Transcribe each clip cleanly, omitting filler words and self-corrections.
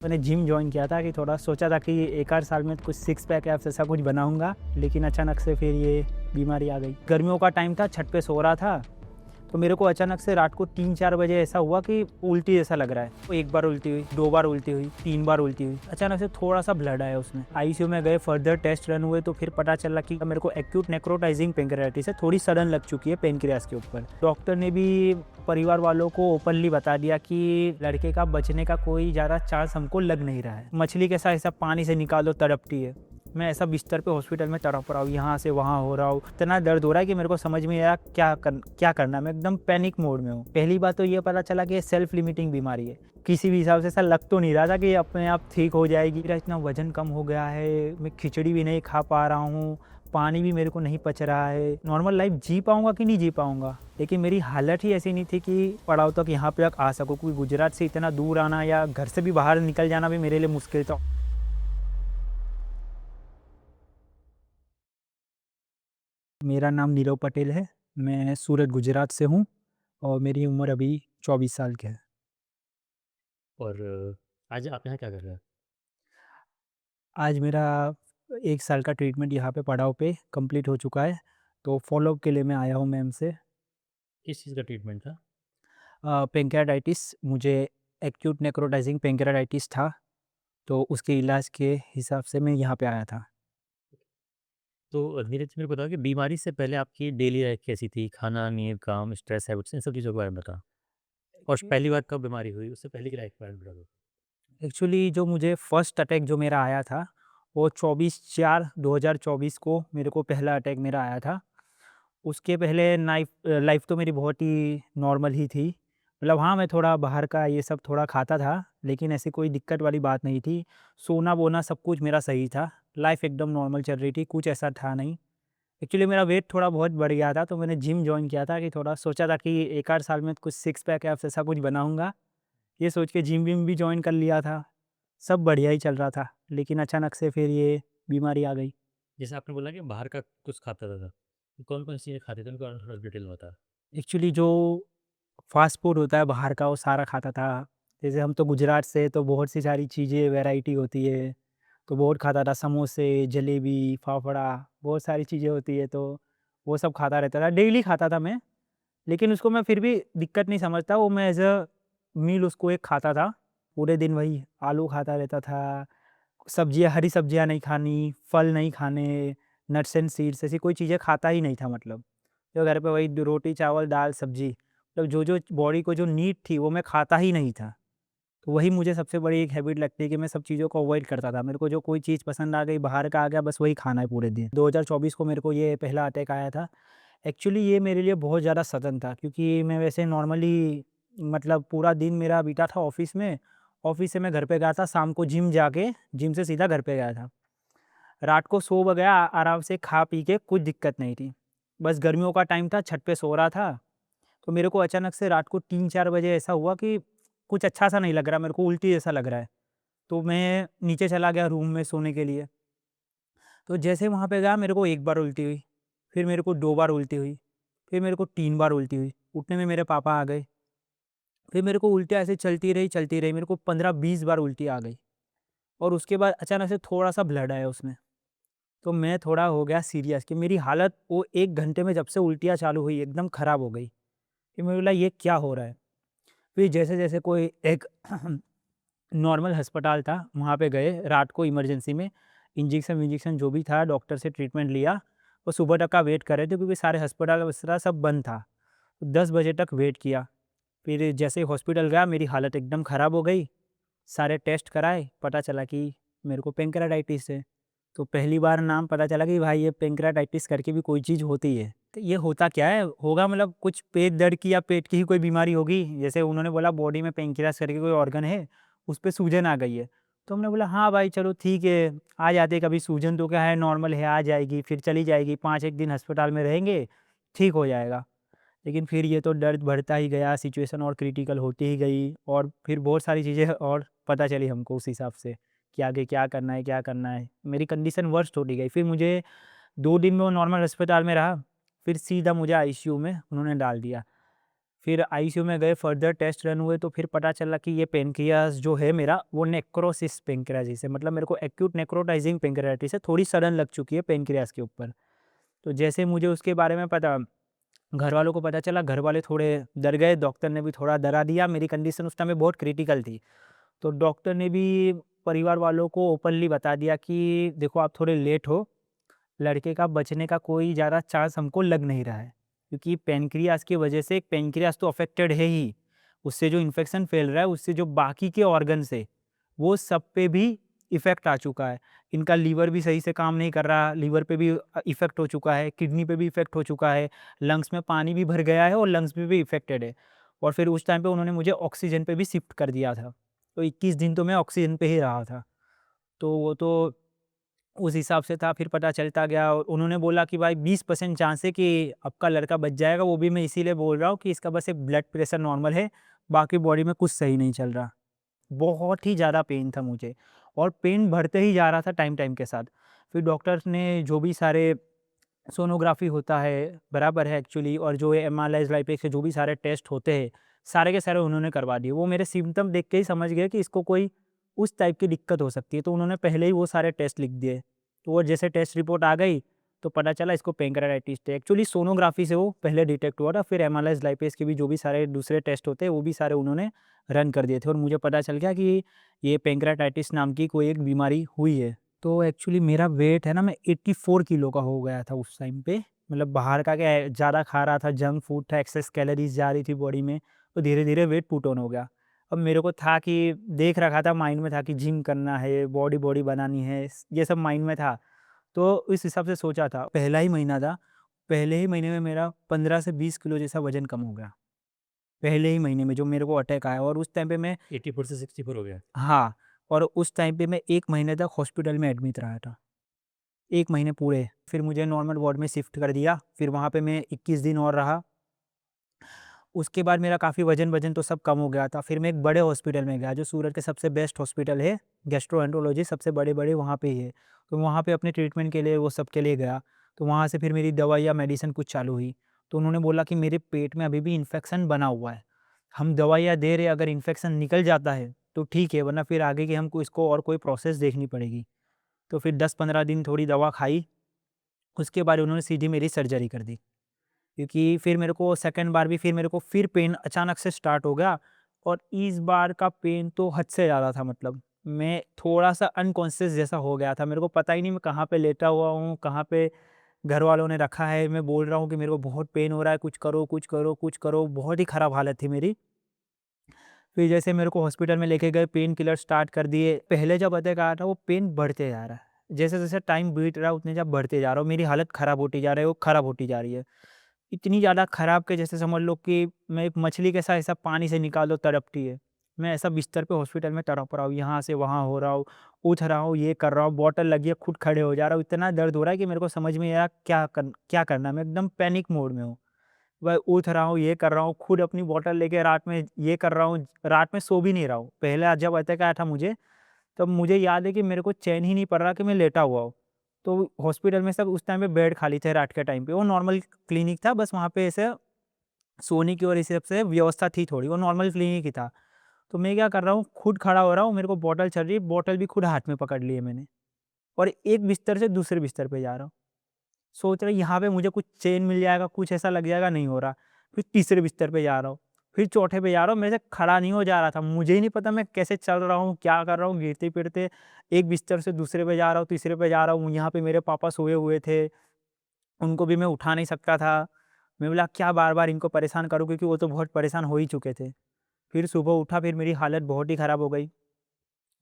मैंने gym join किया था कि थोड़ा सोचा था कि एक आध साल में कुछ सिक्स पैक एब्स ऐसा कुछ बनाऊंगा, लेकिन अचानक से फिर ये बीमारी आ गई। गर्मियों का टाइम था, छत पे सो रहा था, तो मेरे को अचानक से रात को 3-4 बजे ऐसा हुआ कि उल्टी जैसा लग रहा है। तो एक बार उल्टी हुई, 2 बार उल्टी हुई, 3 बार उल्टी हुई। अचानक से थोड़ा सा ब्लड आया उसमें। आईसीयू में गए, फर्दर टेस्ट रन हुए तो फिर पता चला कि मेरे को एक्यूट नेक्रोटाइजिंग पेनक्रियाटिस है, थोड़ी सडन लग चुकी है पेनक्रियास के ऊपर। डॉक्टर ने भी परिवार वालों को ओपनली बता दिया कि लड़के का बचने का कोई ज़्यादा चांस हमको लग नहीं रहा है। मछली कैसा ऐसा पानी से निकालो तड़पती है, मैं ऐसा बिस्तर पे हॉस्पिटल में तड़प रहा हूँ, यहाँ से वहाँ हो रहा हूँ। इतना दर्द हो रहा है कि मेरे को समझ में आया क्या करना है। मैं एकदम पैनिक मोड में हूँ। पहली बात तो ये पता चला कि ये सेल्फ लिमिटिंग बीमारी है। किसी भी हिसाब से ऐसा लग तो नहीं रहा था कि अपने आप ठीक हो जाएगी। मेरा इतना वजन कम हो गया है, मैं खिचड़ी भी नहीं खा पा रहा हूँ, पानी भी मेरे को नहीं पच रहा है। नॉर्मल लाइफ जी पाऊंगा कि नहीं जी पाऊंगा, लेकिन मेरी हालत ही ऐसी नहीं थी कि पड़ाव तक यहाँ पे आ सकूँ। क्योंकि गुजरात से इतना दूर आना या घर से भी बाहर निकल जाना भी मेरे लिए मुश्किल था। मेरा नाम नीरव पटेल है। मैं सूरत गुजरात से हूँ और मेरी उम्र अभी 24 साल की है। और आज आप यहाँ क्या कर रहे हैं? आज मेरा 1 साल का ट्रीटमेंट यहाँ पे पड़ाव पे कंप्लीट हो चुका है, तो फ़ॉलो-अप के लिए मैं आया हूँ मैम से। किस चीज़ का ट्रीटमेंट था? पेंक्रियाटाइटिस, मुझे एक्यूट नेक्रोटाइजिंग पेंक्रियाटाइटिस था, तो उसके इलाज के हिसाब से मैं यहाँ पे आया था। तो नीरज जी मेरे को बताओ कि बीमारी से पहले आपकी डेली लाइफ कैसी थी? खाना, नींद, काम, स्ट्रेस हैबिट्स इन सब चीज़ों के बारे में बताओ। और पहली बार कब बीमारी हुई? उससे पहले की लाइफ के बारे में बता दो। एक्चुअली जो मुझे फर्स्ट अटैक जो मेरा आया था, वो 24/4/2024 को मेरे को पहला अटैक मेरा आया था। उसके पहले लाइफ़ तो मेरी बहुत ही नॉर्मल ही थी। मतलब हाँ, मैं थोड़ा बाहर का ये सब थोड़ा खाता था, लेकिन ऐसी कोई दिक्कत वाली बात नहीं थी। सोना-वोना सब कुछ मेरा सही था। लाइफ़ एकदम नॉर्मल चल रही थी, कुछ ऐसा था नहीं। एक्चुअली मेरा वेट थोड़ा बहुत बढ़ गया था, तो मैंने जिम जॉइन किया था कि थोड़ा सोचा था कि एक आध साल में कुछ सिक्स पैक एब्स ऐसा कुछ बनाऊँगा। ये सोच के जिम-विम भी जॉइन कर लिया था। सब बढ़िया ही चल रहा था, लेकिन अचानक से फिर ये बीमारी आ गई। जैसे आपने बोला कि बाहर का कुछ खाता था। कौन-कौन सी चीज़ें खाते थे? उनके बारे में थोड़ा डिटेल में बताओ। एक्चुअली जो फ़ास्ट फूड होता है बाहर का, वो सारा खाता था। जैसे हम तो गुजरात से, तो बहुत सी सारी चीज़ें वैराइटी होती है, तो बहुत खाता था। समोसे, जलेबी, फाफड़ा, बहुत सारी चीज़ें होती है, तो वो सब खाता रहता था। डेली खाता था मैं, लेकिन उसको मैं फिर भी दिक्कत नहीं समझता। वो मैं एज़ अ मील उसको एक खाता था। पूरे दिन वही आलू खाता रहता था, सब्जियाँ, हरी सब्जियाँ नहीं खानी, फल नहीं खाने, नट्स एंड सीड्स ऐसी कोई चीज़ें खाता ही नहीं था मतलब। जो घर पे वही रोटी, चावल, दाल, सब्ज़ी, मतलब जो बॉडी को जो नीड थी वो मैं खाता ही नहीं था। तो वही मुझे सबसे बड़ी एक हैबिट लगती है कि मैं सब चीज़ों को अवॉइड करता था। मेरे को जो कोई चीज़ पसंद आ गई, बाहर का आ गया, बस वही खाना है पूरे दिन। 2024 को मेरे को ये पहला अटैक आया था। एक्चुअली ये मेरे लिए बहुत ज़्यादा सडन था, क्योंकि मैं वैसे नॉर्मली मतलब पूरा दिन मेरा बीता था ऑफ़िस में। ऑफ़िस से मैं घर पे गया था, शाम को जिम जाके, जिम से सीधा घर पे गया था। रात को सो व गया आराम से खा पी के, कुछ दिक्कत नहीं थी। बस गर्मियों का टाइम था, छत पे सो रहा था, तो मेरे को अचानक से रात को 3-4 बजे ऐसा हुआ कि कुछ अच्छा-सा नहीं लग रहा, मेरे को उल्टी जैसा लग रहा है। तो मैं नीचे चला गया रूम में सोने के लिए। तो जैसे वहाँ पे गया, मेरे को 1 बार उल्टी हुई, फिर मेरे को 2 बार उल्टी हुई, फिर मेरे को 3 बार उल्टी हुई। उतने में मेरे पापा आ गए। फिर मेरे को उल्टियाँ ऐसे चलती रही, मेरे को 15-20 बार उल्टी आ गई और उसके बाद अचानक से थोड़ा-सा ब्लड आया उसमें। तो मैं थोड़ा हो गया सीरियस कि मेरी हालत वो 1 घंटे में जब से उल्टियाँ चालू हुई एकदम ख़राब हो गई। फिर मैं बोला ये क्या हो रहा है? फिर जैसे-जैसे कोई एक नॉर्मल अस्पताल था, वहाँ पे गए रात को इमरजेंसी में, इंजेक्शन-विजेक्शन जो भी था डॉक्टर से ट्रीटमेंट लिया और सुबह तक का वेट कर रहे थे, क्योंकि सारे अस्पताल-वस्पताल सब बंद था। 10 बजे तक वेट किया। फिर जैसे ही हॉस्पिटल गया, मेरी हालत एकदम ख़राब हो गई। सारे टेस्ट कराए, पता चला कि मेरे को पेंक्रेयाटाइटिस है। तो पहली बार नाम पता चला कि भाई ये पेंक्रेयाटाइटिस करके भी कोई चीज़ होती है। तो ये होता क्या है? होगा मतलब कुछ पेट दर्द की या पेट की ही कोई बीमारी होगी। जैसे उन्होंने बोला बॉडी में पेंक्रियास करके कोई ऑर्गन है, उस पे सूजन आ गई है। तो हमने बोला हाँ भाई चलो ठीक है, आ जाते कभी, सूजन तो क्या है, नॉर्मल है, आ जाएगी, फिर चली जाएगी, 5-1 दिन अस्पताल में रहेंगे, ठीक हो जाएगा। लेकिन फिर ये तो दर्द बढ़ता ही गया, सिचुएशन और क्रिटिकल होती ही गई और फिर बहुत सारी चीज़ें और पता चली हमको उस हिसाब से कि आगे क्या करना है, क्या करना है। मेरी कंडीशन वर्स्ट होती गई। फिर मुझे 2 दिन में वो नॉर्मल अस्पताल में रहा, फिर सीधा मुझे आईसीयू में उन्होंने डाल दिया। फिर आईसीयू में गए, फर्दर टेस्ट रन हुए, तो फिर पता चला कि ये पैनक्रियाज़ जो है मेरा, वो नेक्रोसिस पैनक्रियासिस है। मतलब मेरे को एक्यूट नेक्रोटाइज़िंग पैनक्रियाटिस है, थोड़ी सडन लग चुकी है पैनक्रियाज़ के ऊपर। तो जैसे मुझे उसके बारे में पता, घरवालों को पता चला, घरवाले थोड़े डर गए, डॉक्टर ने भी थोड़ा डरा दिया, मेरी कंडीशन उस टाइम में बहुत क्रिटिकल थी। तो डॉक्टर ने भी परिवार वालों को ओपनली बता दिया कि देखो आप थोड़े लेट हो, लड़के का बचने का कोई ज़्यादा चांस हमको लग नहीं रहा है। क्योंकि पैनक्रियाज़ की वजह से, पैनक्रियाज़ तो अफ़ेक्टेड है ही, उससे जो इन्फेक्शन फैल रहा है, उससे जो बाकी के ऑर्गन्स है, वो सब पे भी इफ़ेक्ट आ चुका है। इनका लीवर भी सही से काम नहीं कर रहा, लीवर पे भी इफ़ेक्ट हो चुका है, किडनी पे भी इफ़ेक्ट हो चुका है, लंग्स में पानी भी भर गया है और लंग्स में भी इफ़ेक्टेड है। और फिर उस टाइम पे उन्होंने मुझे ऑक्सीजन पे भी शिफ्ट कर दिया था। तो 21 दिन तो मैं ऑक्सीजन पे ही रहा था। तो वो तो उस हिसाब से था, फिर पता चलता गया और उन्होंने बोला कि भाई 20% चांस है कि आपका लड़का बच जाएगा, वो भी मैं इसीलिए बोल रहा हूँ कि इसका बस एक ब्लड प्रेशर नॉर्मल है, बाकी बॉडी में कुछ सही नहीं चल रहा। बहुत ही ज़्यादा पेन था मुझे और पेन बढ़ते ही जा रहा था टाइम-टाइम के साथ। फिर डॉक्टर्स ने जो भी सारे, सोनोग्राफ़ी होता है, बराबर है एक्चुअली, और जो एमआरआई, लाइपेक्स के जो भी सारे टेस्ट होते हैं, सारे के सारे उन्होंने करवा दिए। वो मेरे सिम्पटम देख के ही समझ गए कि इसको कोई उस टाइप की दिक्कत हो सकती है, तो उन्होंने पहले ही वो सारे टेस्ट लिख दिए। तो वो जैसे टेस्ट रिपोर्ट आ गई, तो पता चला इसको पैंक्रेयाटाइटिस है। एक्चुअली सोनोग्राफ़ी से वो पहले डिटेक्ट हुआ था, फिर एमआरआई, लाइपेक्स के भी जो भी सारे दूसरे टेस्ट होते हैं, वो भी सारे उन्होंने रन कर दिए थे और मुझे पता चल गया कि ये पैंक्रेयाटाइटिस नाम की कोई एक बीमारी हुई है। तो एक्चुअली मेरा वेट है ना, मैं 84 किलो का हो गया था उस टाइम पे। मतलब बाहर का क्या है, ज़्यादा खा रहा था, जंक फूड था, एक्सेस कैलोरीज़ जा रही थी बॉडी में, तो धीरे-धीरे वेट पुट ऑन हो गया। अब मेरे को था कि देख रखा था, माइंड में था कि जिम करना है, बॉडी बॉडी बनानी है, ये सब माइंड में था। तो इस हिसाब से सोचा था। पहला ही महीना था, पहले ही महीने में मेरा 15 से 20 किलो जैसा वज़न कम हो गया। पहले ही महीने में जो मेरे को अटैक आया, और उस टाइम पे मैं, 84 से 64 हो गया। हाँ, और उस टाइम पे मैं 1 महीने तक हॉस्पिटल में एडमिट रहा था। 1 महीने पूरे। फिर मुझे नॉर्मल वार्ड में शिफ्ट कर दिया, फिर वहाँ पे मैं 21 दिन और रहा। उसके बाद मेरा काफ़ी वज़न-वज़न तो सब कम हो गया था। फिर मैं एक बड़े हॉस्पिटल में गया, जो सूरत के सबसे बेस्ट हॉस्पिटल है, गैस्ट्रोएंटरोलॉजी सबसे बड़े-बड़े वहाँ पे ही है। तो वहाँ पे अपने ट्रीटमेंट के लिए, वो सब के लिए गया। तो वहाँ से फिर मेरी दवाइयाँ, मेडिसिन कुछ चालू हुई। तो उन्होंने बोला कि मेरे पेट में अभी भी इन्फेक्शन बना हुआ है। हम दवाइयाँ दे रहे हैं, अगर इन्फेक्शन निकल जाता है तो ठीक है, वरना फिर आगे की हमको इसको और कोई प्रोसेस देखनी पड़ेगी। तो फिर 10-15 दिन थोड़ी दवा खाई, उसके बाद उन्होंने सीधी मेरी सर्जरी कर दी। क्योंकि फिर मेरे को सेकंड बार भी फिर मेरे को फिर पेन अचानक से स्टार्ट हो गया, और इस बार का पेन तो हद से ज़्यादा था। मतलब मैं थोड़ा-सा अनकॉन्शियस जैसा हो गया था। मेरे को पता ही नहीं मैं कहाँ पे लेटा हुआ हूँ, कहाँ पे घरवालों ने रखा है। मैं बोल रहा हूँ कि मेरे को बहुत पेन हो रहा है, कुछ करो, कुछ करो, कुछ करो। बहुत ही ख़राब हालत थी मेरी। फिर जैसे मेरे को हॉस्पिटल में लेके गए, पेन किलर स्टार्ट कर दिए। पहले जब अटैक आया था, वो पेन बढ़ते जा रहा है। जैसे-जैसे टाइम बीत रहा है, उतने जब बढ़ते जा रहा है, मेरी हालत ख़राब होती जा रही है, वो ख़राब होती जा रही है। इतनी ज़्यादा ख़राब कि जैसे समझ लो कि मैं एक मछली कैसा ऐसा पानी से निकालो तड़पती है। मैं ऐसा बिस्तर पे हॉस्पिटल में तड़प रहा हूँ, यहाँ से वहाँ हो रहा हूँ, उठ रहा हूँ, ये कर रहा हूँ, बॉटल लगी है, खुद खड़े हो जा रहा हूँ। इतना दर्द हो रहा है कि मेरे को समझ में नहीं आ रहा क्या करना है। मैं एकदम पैनिक मोड में हूँ। वह उठ रहा हूँ, ये कर रहा हूँ, खुद अपनी बॉटल लेके रात में ये कर रहा हूँ, रात में सो भी नहीं रहा हूँ। पहले जब अटैक आया था मुझे, तब मुझे याद है कि मेरे को चैन ही नहीं पड़ रहा कि मैं लेटा हुआ हूँ। तो हॉस्पिटल में सब उस टाइम पे बेड खाली थे रात के टाइम पे। वो नॉर्मल क्लिनिक था, बस वहाँ पे ऐसे सोने की और इस सब से व्यवस्था थी थोड़ी, वो नॉर्मल क्लिनिक ही था। तो मैं क्या कर रहा हूँ, खुद खड़ा हो रहा हूँ, मेरे को बॉटल चल रही है, बॉटल भी खुद हाथ में पकड़ ली है मैंने, और एक बिस्तर से दूसरे बिस्तर पे जा रहा हूँ। सोच रहा यहाँ पे मुझे कुछ चैन मिल जाएगा, कुछ ऐसा लग जाएगा, नहीं हो रहा। फिर तीसरे बिस्तर पे जा रहा हूँ, फिर चौथे पे जा रहा हूँ, मेरे से खड़ा नहीं हो जा रहा था। मुझे ही नहीं पता मैं कैसे चल रहा हूँ, क्या कर रहा हूँ, गिरते-फिरते एक बिस्तर से दूसरे पे जा रहा हूँ, तीसरे पे जा रहा हूँ। यहाँ पे मेरे पापा सोए हुए थे, उनको भी मैं उठा नहीं सकता था। मैं बोला क्या बार-बार इनको परेशान करूँ, क्योंकि वो तो बहुत परेशान हो ही चुके थे। फिर सुबह उठा, फिर मेरी हालत बहुत ही ख़राब हो गई।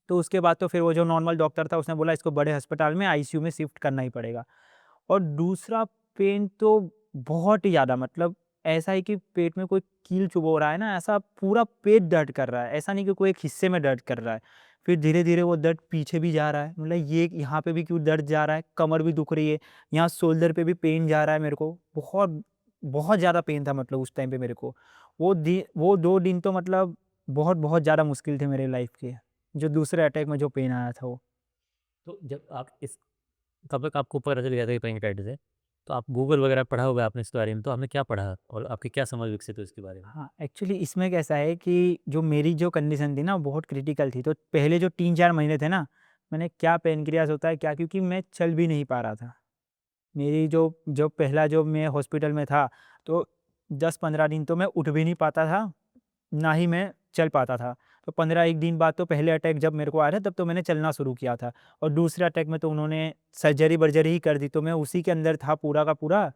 तो उसके बाद तो फिर वो जो नॉर्मल डॉक्टर था, उसने बोला इसको बड़े अस्पताल में आईसीयू में शिफ्ट करना ही पड़ेगा। और दूसरा पेन तो बहुत ही ज़्यादा, मतलब ऐसा है कि पेट में कोई कील चुभो रहा है ना, ऐसा पूरा पेट दर्द कर रहा है। ऐसा नहीं कि कोई एक हिस्से में दर्द कर रहा है। फिर धीरे-धीरे वो दर्द पीछे भी जा रहा है। मतलब ये यहाँ पे भी क्यों दर्द जा रहा है, कमर भी दुख रही है, यहाँ शोल्डर पे भी पेन जा रहा है मेरे को। बहुत, बहुत ज़्यादा पेन था मतलब उस टाइम पे मेरे को। वो 2 दिन तो मतलब बहुत-बहुत ज़्यादा मुश्किल थे मेरे लाइफ़ के। जो दूसरे अटैक में जो पेन आया था वो। तो जब आप इस कब तक आपको पता चल गया था कि पैंक्रियाटाइटिस है? तो आप गूगल वगैरह पढ़ा होगा आपने इस बारे में, तो आपने क्या पढ़ा और आपकी क्या समझ विकसित हुई इसके बारे में? हाँ, एक्चुअली इसमें कैसा है कि जो मेरी जो कंडीशन थी ना बहुत क्रिटिकल थी, तो पहले जो 3-4 महीने थे ना, मैंने क्या पैनक्रियाज़ होता है क्या, क्योंकि मैं चल भी नहीं पा रहा था। मेरी जो जो पहला जो मैं हॉस्पिटल में था, तो 10-15 दिन तो मैं उठ भी नहीं पाता था, ना ही मैं चल पाता था। तो 15-1 दिन बाद तो पहले अटैक जब मेरे को आया था, तब तो मैंने चलना शुरू किया था, और दूसरे अटैक में तो उन्होंने सर्जरी-वर्जरी ही कर दी, तो मैं उसी के अंदर था पूरा का पूरा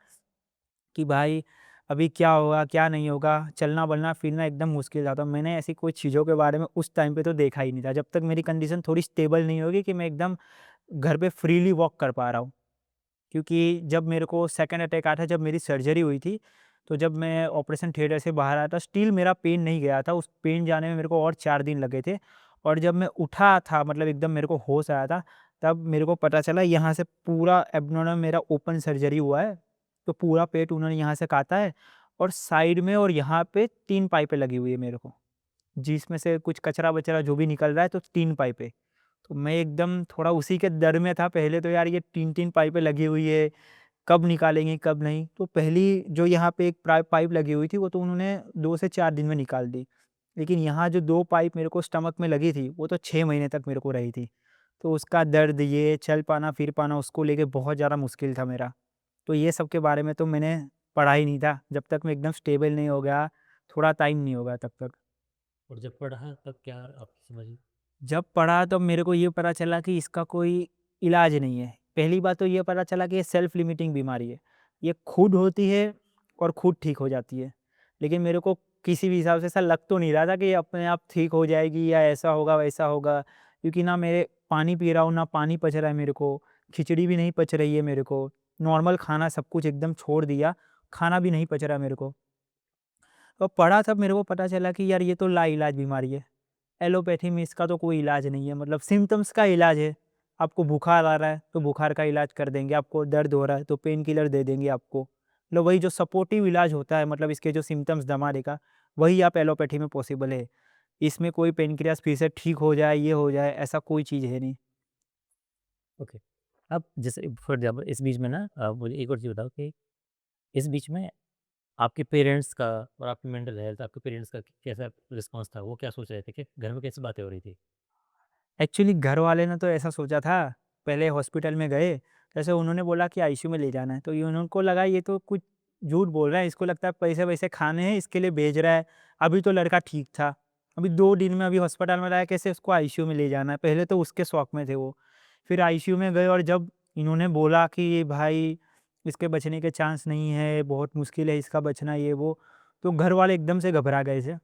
कि भाई अभी क्या होगा, क्या नहीं होगा, चलना-वलना, फिरना एकदम मुश्किल था। तो मैंने ऐसी कोई चीज़ों के बारे में उस टाइम पे तो देखा ही नहीं था, जब तक मेरी कंडीशन थोड़ी स्टेबल नहीं होगी कि मैं एकदम घर पे फ्रीली वॉक कर पा रहा हूँ। क्योंकि जब मेरे को सेकंड अटैक आया था, जब मेरी सर्जरी हुई थी, तो जब मैं ऑपरेशन थिएटर से बाहर आया था, स्टिल मेरा पेन नहीं गया था। उस पेन जाने में मेरे को और 4 दिन लगे थे, और जब मैं उठा था, मतलब एकदम मेरे को होश आया था, तब मेरे को पता चला यहाँ से पूरा एब्डोमेन मेरा ओपन सर्जरी हुआ है। तो पूरा पेट उन्होंने यहाँ से काटा है, और साइड में और यहाँ पे 3 पाइपें लगी हुई है मेरे को, जिसमें से कुछ कचरा-वचरा जो भी निकल रहा है, तो 3 पाइपें। तो मैं एकदम थोड़ा उसी के डर में था पहले, तो यार ये 3-3 पाइपें लगी हुई है, कब निकालेंगे, कब नहीं? तो पहली जो यहाँ पे एक पाइप लगी हुई थी, वो तो उन्होंने 2 से 4 दिन में निकाल दी। लेकिन यहाँ जो 2 पाइप मेरे को स्टमक में लगी थी, वो तो 6 महीने तक मेरे को रही थी। तो उसका दर्द, ये चल पाना, फिर पाना, उसको लेके बहुत ज़्यादा मुश्किल था मेरा। तो ये सब के बारे में तो मैंने पढ़ा ही नहीं था, जब तक मैं एकदम स्टेबल नहीं हो गया, थोड़ा टाइम नहीं होगा तब तक। और जब पढ़ा तब क्या आपकी समझ? जब पढ़ा तब मेरे को ये पता चला कि इसका कोई इलाज नहीं है। पहली बात तो ये पता चला कि ये सेल्फ लिमिटिंग बीमारी है। ये खुद होती है और खुद ठीक हो जाती है। लेकिन मेरे को किसी भी हिसाब से ऐसा लग तो नहीं रहा था कि ये अपने आप ठीक हो जाएगी या ऐसा होगा, वैसा होगा। क्योंकि ना मेरे पानी पी रहा हूँ, ना पानी पच रहा है मेरे को, खिचड़ी भी नहीं पच रही है मेरे को। नॉर्मल खाना सब कुछ एकदम छोड़ दिया, खाना भी नहीं पच रहा मेरे को। तो पढ़ा तब मेरे को पता चला कि यार ये तो लाइलाज बीमारी है। एलोपैथी में इसका तो कोई इलाज नहीं है, मतलब सिम्पटम्स का इलाज है। आपको बुखार आ रहा है तो बुखार का इलाज कर देंगे, आपको दर्द हो रहा है तो पेन किलर दे देंगे आपको। मतलब वही जो सपोर्टिव इलाज होता है, मतलब इसके जो सिम्पटम्स दमाने का, वही आप एलोपैथी में पॉसिबल है। इसमें कोई पेनक्रियाज़ फिर से ठीक हो जाए, ये हो जाए, ऐसा कोई चीज़ है नहीं। ओके। अब जैसे फॉर एग्ज़ाम्पल इस बीच में ना मुझे एक और चीज़ बताओ कि इस बीच में आपके पेरेंट्स का और आपकी मेंटल हेल्थ, आपके पेरेंट्स का कैसा रिस्पॉन्स था? वो क्या सोच रहे थे कि घर में कैसी बातें हो रही थी? एक्चुअली घर वाले ने तो ऐसा सोचा था, पहले हॉस्पिटल में गए, जैसे उन्होंने बोला कि आईसीयू में ले जाना है, तो ये उनको लगा ये तो कुछ झूठ बोल रहा है, इसको लगता है पैसे-वैसे खाने हैं इसके लिए भेज रहा है, अभी तो लड़का ठीक था, अभी 2 दिन में अभी हॉस्पिटल में लाया, कैसे उसको आईसीयू में ले जाना है, पहले तो उसके शौक में थे वो। फिर आईसीयू में गए, और जब इन्होंने बोला कि भाई इसके बचने के चांस नहीं है, बहुत मुश्किल है इसका बचना, ये वो, तो घर वाले एकदम से घबरा गए थे।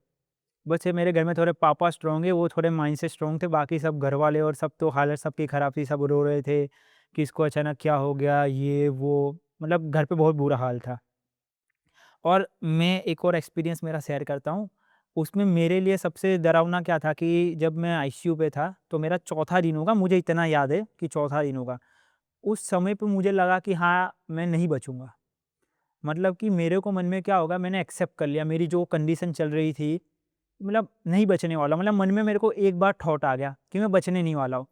बस ये मेरे घर में थोड़े पापा स्ट्रॉन्ग है, वो थोड़े माइंड से स्ट्रॉन्ग थे, बाकी सब घरवाले और सब तो हालत सबकी ख़राब थी, सब रो रहे थे कि इसको अचानक क्या हो गया, ये वो, मतलब घर पे बहुत बुरा हाल था। और मैं एक और एक्सपीरियंस मेरा शेयर करता हूँ, उसमें मेरे लिए सबसे डरावना क्या था कि जब मैं आईसीयू पे था, तो मेरा चौथा दिन होगा, मुझे इतना याद है कि चौथा दिन होगा। उस समय पे मुझे लगा कि हाँ, मैं नहीं बचूँगा। मतलब कि मेरे को मन में क्या होगा, मैंने एक्सेप्ट कर लिया, मेरी जो कंडीशन चल रही थी, मतलब नहीं बचने वाला, मतलब मन में मेरे को एक बार थॉट आ गया कि मैं बचने नहीं वाला हूँ।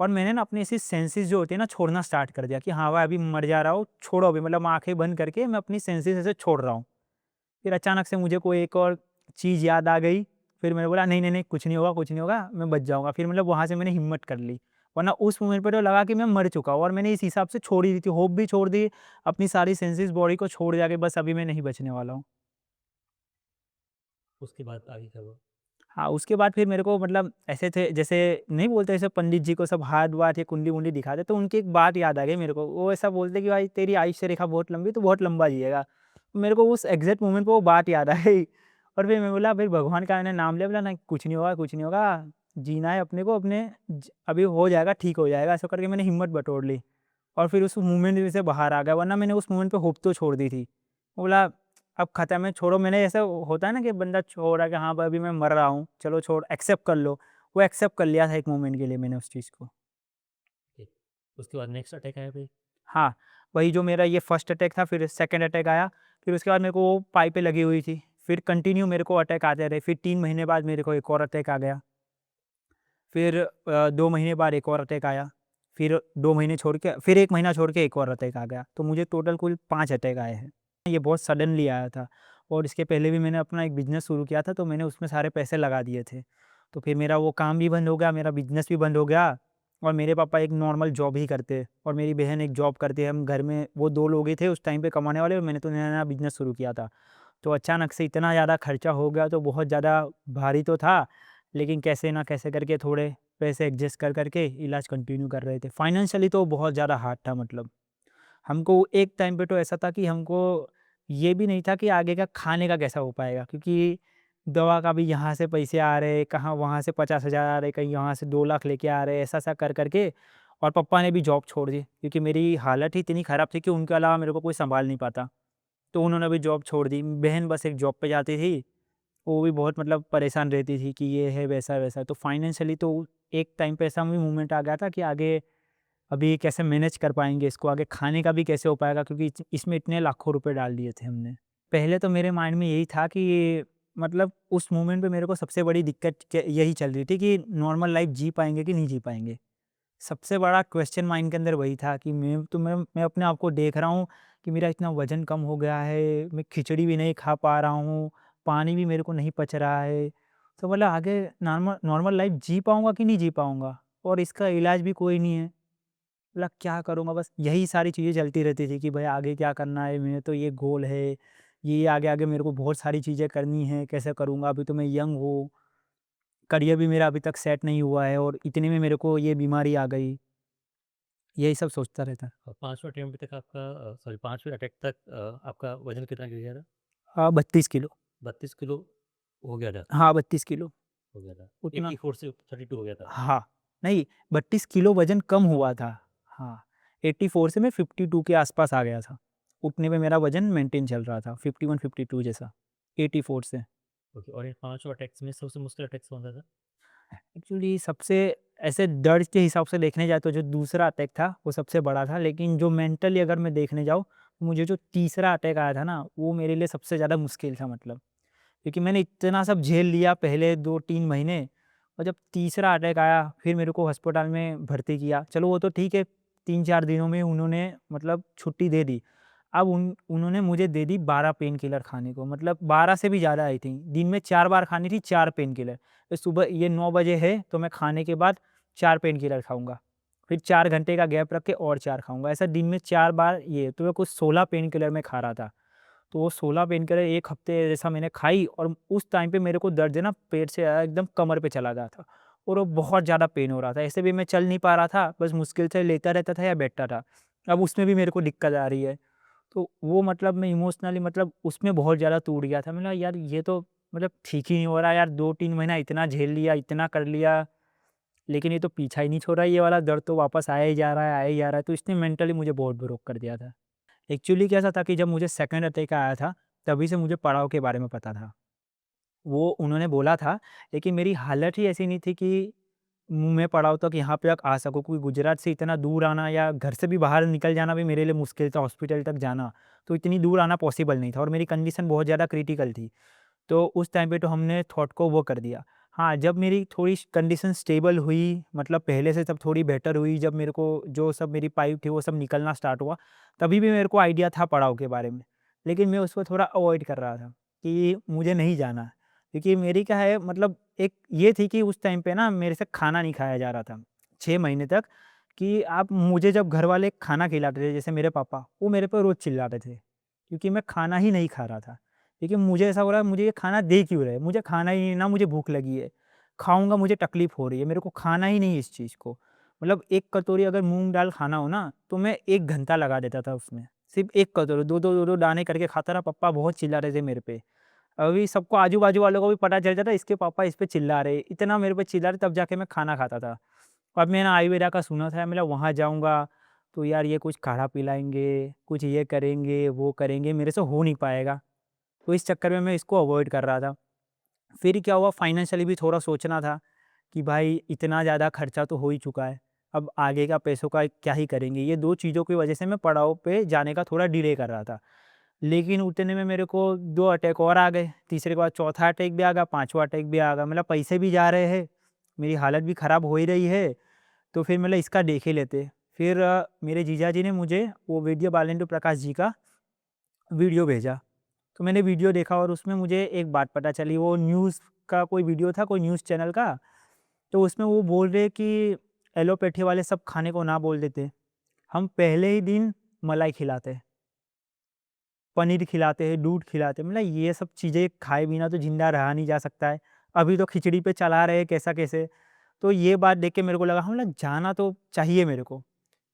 और मैंने ना अपनी ऐसी सेंसेस जो होती है ना, छोड़ना स्टार्ट कर दिया कि हाँ भाई अभी मर जा रहा हूँ, छोड़ो अभी, मतलब आँखें बंद करके मैं अपनी सेंसेस ऐसे छोड़ रहा हूँ। फिर अचानक से मुझे कोई एक और चीज़ याद आ गई, फिर मैंने बोला नहीं, नहीं, नहीं, कुछ नहीं होगा, कुछ नहीं होगा, मैं बच जाऊँगा। फिर मतलब वहाँ से मैंने हिम्मत कर ली, वरना उस मोमेंट पे तो लगा कि मैं मर चुका हूँ, और मैंने इस हिसाब से छोड़ ही दी थी, होप भी छोड़ दी, अपनी सारी सेंसेस बॉडी को छोड़ दिया कि बस अभी मैं नहीं बचने वाला हूँ। उसके बाद आगे क्या हुआ? हाँ, उसके बाद फिर मेरे को मतलब ऐसे थे, जैसे नहीं बोलते ऐसे पंडित जी को सब हाथ-वाथ या कुंडली-वुंडली दिखाते, तो उनकी एक बात याद आ गई मेरे को। वो ऐसा बोलते कि भाई तेरी आयुष्य रेखा बहुत लंबी है, तू बहुत लंबा जिएगा। मेरे को उस एग्ज़ैक्ट मोमेंट पे वो बात याद आ गई, और फिर मैं बोला, फिर भगवान का मैंने नाम लिया, बोला नहीं कुछ नहीं होगा, कुछ नहीं होगा, जीना है अपने को, अपने अभी हो जाएगा, ठीक हो जाएगा, ऐसा करके मैंने हिम्मत बटोर ली। और फिर उस मूवमेंट में से बाहर आ गया, वरना मैंने उस मूवमेंट पे होप तो छोड़ दी थी। बोला अब खत्म है, छोड़ो, मैंने ऐसा होता है ना कि बंदा छोड़ रहा है कि हाँ भाई अभी मैं मर रहा हूँ, चलो छोड़, एक्सेप्ट कर लो। वो एक्सेप्ट कर लिया था एक मोमेंट के लिए मैंने उस चीज़ को। ओके। उसके बाद नेक्स्ट अटैक आया फिर? हाँ, वही जो मेरा ये फर्स्ट अटैक था, फिर सेकंड अटैक आया, फिर उसके बाद मेरे को वो पाइपें लगी हुई थी। फिर कंटिन्यू मेरे को अटैक आते रहे, फिर 3 महीने बाद मेरे को एक और अटैक आ गया। फिर 2 महीने बाद एक और अटैक आया। फिर 2 महीने छोड़ के फिर 1 महीना छोड़ के एक और अटैक आ गया। तो मुझे टोटल कुल 5 अटैक आए हैं। ये बहुत सडनली आया था और इसके पहले भी मैंने अपना एक बिज़नेस शुरू किया था, तो मैंने उसमें सारे पैसे लगा दिए थे। तो फिर मेरा वो काम भी बंद हो गया, मेरा बिज़नेस भी बंद हो गया और मेरे पापा एक नॉर्मल जॉब ही करते और मेरी बहन एक जॉब करती है। हम घर में वो 2 लोग ही थे उस टाइम पे कमाने वाले और मैंने तो नया-नया बिज़नेस शुरू किया था। तो अचानक से इतना ज़्यादा खर्चा हो गया तो बहुत ज़्यादा भारी तो था, लेकिन कैसे ना कैसे करके थोड़े पैसे एडजस्ट कर के इलाज कंटिन्यू कर रहे थे। फाइनेंशियली तो बहुत ज़्यादा हार्ड था मतलब। हमको एक टाइम पे तो ऐसा था कि हमको ये भी नहीं था कि आगे का खाने का कैसा हो पाएगा, क्योंकि दवा का भी यहाँ से पैसे आ रहे, कहाँ वहाँ से 50,000 आ रहे, कहीं यहाँ से 2 लाख लेके आ रहे, ऐसा-ऐसा कर के और पापा ने भी जॉब छोड़ दी क्योंकि मेरी हालत ही इतनी ख़राब थी कि उनके अलावा मेरे को कोई सँभाल नहीं पाता। तो उन्होंने भी जॉब छोड़ दी। बहन बस एक जॉब पे जाती थी, वो भी बहुत मतलब परेशान रहती थी कि ये है, वैसा है, वैसा है। तो फाइनेंशियली तो एक टाइम पे ऐसा भी मोमेंट आ गया था कि आगे अभी कैसे मैनेज कर पाएँगे इसको, आगे खाने का भी कैसे हो पाएगा, क्योंकि इसमें इतने लाखों रुपए डाल दिए थे हमने। पहले तो मेरे माइंड में यही था कि मतलब उस मोमेंट पे मेरे को सबसे बड़ी दिक्कत यही चल रही थी कि नॉर्मल लाइफ़ जी पाएँगे कि नहीं जी पाएँगे। सबसे बड़ा क्वेश्चन माइंड के अंदर वही था कि मैं अपने आप को देख रहा हूँ कि मेरा इतना वज़न कम हो गया है, मैं खिचड़ी भी नहीं खा पा रहा हूँ, पानी भी मेरे को नहीं पच रहा है। तो मतलब आगे नॉर्मल नॉर्मल लाइफ़ जी पाऊँगा कि नहीं जी पाऊँगा? और इसका इलाज भी कोई नहीं है। मतलब क्या करूँगा, बस यही सारी चीज़ें चलती रहती थी कि भाई आगे क्या करना है, मेरा तो ये गोल है, ये आगे-आगे मेरे को बहुत सारी चीज़ें करनी है, कैसे करूँगा? अभी तो मैं यंग हूँ, करियर भी मेरा अभी तक सेट नहीं हुआ है और इतने में मेरे को ये बीमारी आ गई। यही सब सोचता रहता। 5वें अटेम्प्ट तक आपका सॉरी 5वें अटैक तक आपका वज़न कितना गिर गया था? हाँ, 32 किलो। 32 किलो हो गया था हाँ, 32 किलो हो गया था। उतना। 84 से 32 हो गया था। हाँ, नहीं 32 किलो वज़न कम कम हुआ हो था। हाँ, 84 से मैं 52 के आस-पास आ गया था। उतने पे मेरा वज़न मेंटेन चल रहा था, 51-52 जैसा, 84 से। ओके और इन पाँचों अटैक्स में सबसे मुश्किल अटैक्स कौन-सा था? एक्चुअली सबसे ऐसे दर्द के हिसाब से देखने जाए तो जो दूसरा अटैक था, वो सबसे बड़ा था, लेकिन जो मेंटली अगर मैं देखने जाऊँ, तो मुझे जो तीसरा अटैक आया था ना, वो मेरे लिए सबसे ज़्यादा मुश्किल था मतलब। क्योंकि मैंने इतना सब झेल लिया पहले 2-3 महीने और जब तीसरा अटैक आया, फिर मेरे को अस्पताल में भर्ती किया। चलो वो तो ठीक है, 3-4 दिनों में उन्होंने मतलब छुट्टी दे दी। अब उन्होंने मुझे दे दी 12 पेन किलर खाने को, मतलब 12 से भी ज़्यादा आई थिंक। दिन में 4 बार खानी थी 4 पेन किलर। तो सुबह ये 9 बजे है, तो मैं खाने के बाद 4 पेन किलर खाऊँगा। फिर 4 घंटे का गैप रख के और 4 खाऊँगा। ऐसा दिन में 4 बार ये, तो मैं कुछ 16 पेन किलर मैं खा रहा था। तो वो 16 पेनकिलर 1 हफ्ते जैसा मैंने खाई और उस टाइम पे मेरे को दर्द है ना पेट से एकदम कमर पे चला गया था और वो बहुत ज़्यादा पेन हो रहा था। ऐसे भी मैं चल नहीं पा रहा था, बस मुश्किल से लेटा रहता था या बैठता था। अब उसमें भी मेरे को दिक्कत आ रही है। तो वो मतलब मैं इमोशनली मतलब उसमें बहुत ज़्यादा टूट गया था। मैंने कहा यार ये तो मतलब ठीक ही नहीं हो रहा है यार, 2-3 महीना इतना झेल लिया, इतना कर लिया, लेकिन ये तो पीछा ही नहीं छोड़ रहा है, ये वाला दर्द तो वापस आया ही जा रहा है, आया ही जा रहा है। तो इसने मेंटली मुझे बहुत ब्रोक कर दिया था। एक्चुअली कैसा था कि जब मुझे सेकंड अटैक आया था, तभी से मुझे पड़ाव के बारे में पता था। वो उन्होंने बोला था, लेकिन मेरी हालत ही ऐसी नहीं थी कि मैं पड़ाव तक यहाँ पे आ सकूँ, क्योंकि गुजरात से इतना दूर आना या घर से भी बाहर निकल जाना भी मेरे लिए मुश्किल था, हॉस्पिटल तक जाना। तो इतनी दूर आना पॉसिबल नहीं था और मेरी कंडीशन बहुत ज़्यादा क्रिटिकल थी। तो उस टाइम पे तो हमने थॉट को वो कर दिया। हाँ, जब मेरी थोड़ी कंडीशन स्टेबल हुई, मतलब पहले से तब थोड़ी बेटर हुई, जब मेरे को जो सब मेरी पाइप थी वो सब निकलना स्टार्ट हुआ, तभी भी मेरे को आइडिया था पड़ाव के बारे में। लेकिन मैं उसको थोड़ा अवॉइड कर रहा था कि मुझे नहीं जाना है। क्योंकि मेरी क्या है मतलब एक ये थी कि उस टाइम पे ना मेरे से खाना नहीं खाया जा रहा था 6 महीने तक, कि आप मुझे जब घर वाले खाना खिलाते थे, जैसे मेरे पापा, वो मेरे पे रोज़ चिल्लाते थे, क्योंकि मैं खाना ही नहीं खा रहा था। देखिए मुझे ऐसा हो रहा है, मुझे ये खाना दे क्यों रहे? मुझे खाना ही नहीं, ना मुझे भूख लगी है। खाऊँगा मुझे तकलीफ़ हो रही है, मेरे को खाना ही नहीं है इस चीज़ को। मतलब 1 कटोरी अगर मूँग दाल खाना हो ना, तो मैं 1 घंटा लगा देता था उसमें। सिर्फ़ 1 कटोरी, 2-2 दाने करके खाता रहा, पापा बहुत चिल्ला रहे थे मेरे पे। अभी सबको आजू-बाजू वालों को भी पता चल जाता, इसके पापा इस पे चिल्ला रहे, इतना मेरे पे चिल्ला रहे, तब जाके मैं खाना खाता था। अब मैंने आयुर्वेदा का सुना था, मैं वहाँ जाऊँगा, तो यार ये कुछ काढ़ा पिलाएँगे, कुछ ये करेंगे, वो करेंगे, मेरे से हो नहीं पाएगा। तो इस चक्कर में मैं इसको अवॉइड कर रहा था। फिर क्या हुआ, फाइनेंशियली भी थोड़ा सोचना था कि भाई इतना ज़्यादा खर्चा तो हो ही चुका है, अब आगे का पैसों का क्या ही करेंगे? ये 2 चीज़ों की वजह से मैं पड़ाव पे जाने का थोड़ा डिले कर रहा था। लेकिन उतने में मेरे को 2 अटैक और आ गए, तीसरे के बाद चौथा अटैक भी आ गया, 5वाँ अटैक भी आ गया। मतलब पैसे भी जा रहे हैं, मेरी हालत भी खराब हो ही रही है, तो फिर मतलब इसका देख ही लेते। फिर मेरे जीजा जी ने मुझे वो वैद्य बालेंद्र प्रकाश जी का वीडियो भेजा। तो मैंने वीडियो देखा और उसमें मुझे एक बात पता चली, वो न्यूज़ का कोई वीडियो था, कोई न्यूज़ चैनल का। तो उसमें वो बोल रहे कि एलोपैथी वाले सब खाने को ना बोल देते। हम पहले ही दिन मलाई खिलाते, पनीर खिलाते हैं, दूध खिलाते हैं, मतलब ये सब चीज़ें खाए बिना तो ज़िंदा रहा नहीं जा सकता है। अभी तो खिचड़ी पे चला रहे हैं कैसा-कैसे। तो ये बात देख के मेरे को लगा, मतलब जाना तो चाहिए मेरे को।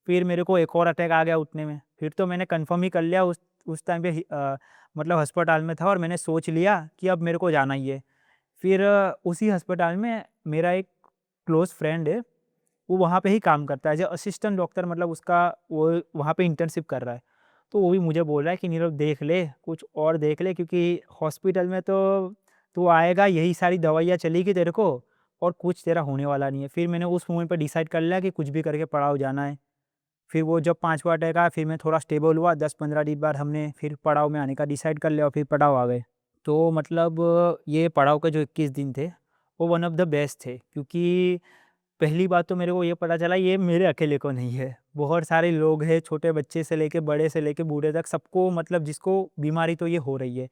फिर मेरे को एक और अटैक आ गया उतने में। फिर तो मैंने कन्फर्म ही कर लिया, उस टाइम पे मतलब अस्पताल में था और मैंने सोच लिया कि अब मेरे को जाना ही है। फिर उसी अस्पताल में मेरा एक क्लोज़ फ्रेंड है, वो वहाँ पे ही काम करता है एज़ अ असिस्टेंट डॉक्टर, मतलब उसका वो वहाँ पे इंटर्नशिप कर रहा है। तो वो भी मुझे बोल रहा है कि नीरव देख ले, कुछ और देख ले, क्योंकि हॉस्पिटल में तो तू आएगा, यही सारी दवाइयाँ चलेगी तेरे को और कुछ तेरा होने वाला नहीं है। फिर मैंने उस मोमेंट पे डिसाइड कर लिया कि कुछ भी करके पड़ाव जाना है। फिर वो जब 5वाँ अटैक आया, फिर मैं थोड़ा स्टेबल हुआ, 10-15 दिन बाद हमने फिर पड़ाव में आने का डिसाइड कर लिया और फिर पड़ाव आ गए। तो मतलब ये पड़ाव के जो 21 दिन थे, वो वन ऑफ द बेस्ट थे, क्योंकि पहली बात तो मेरे को ये पता चला ये मेरे अकेले को नहीं है। बहुत सारे लोग हैं, छोटे बच्चे से लेके बड़े से लेके बूढ़े तक, सबको मतलब जिसको बीमारी तो ये हो रही है।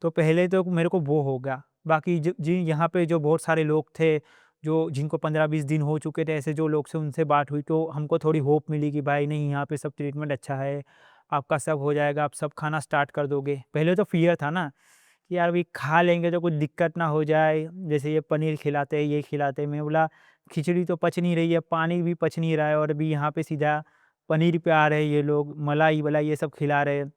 तो पहले तो मेरे को वो हो गया। बाकी जी यहाँ पे जो बहुत सारे लोग थे, जो जिनको 15-20 दिन हो चुके थे, ऐसे जो लोग से उनसे बात हुई, तो हमको थोड़ी होप मिली कि भाई नहीं, यहाँ पे सब ट्रीटमेंट अच्छा है, आपका सब हो जाएगा, आप सब खाना स्टार्ट कर दोगे। पहले तो फ़ियर था ना कि यार अभी खा लेंगे तो कुछ दिक्कत ना हो जाए, जैसे ये पनीर खिलाते हैं, ये खिलाते हैं। मैं बोला खिचड़ी तो पच नहीं रही है, पानी भी पच नहीं रहा है और अभी यहाँ पे सीधा पनीर पे आ रहे हैं ये लोग, मलाई-वलाई ये सब खिला रहे हैं।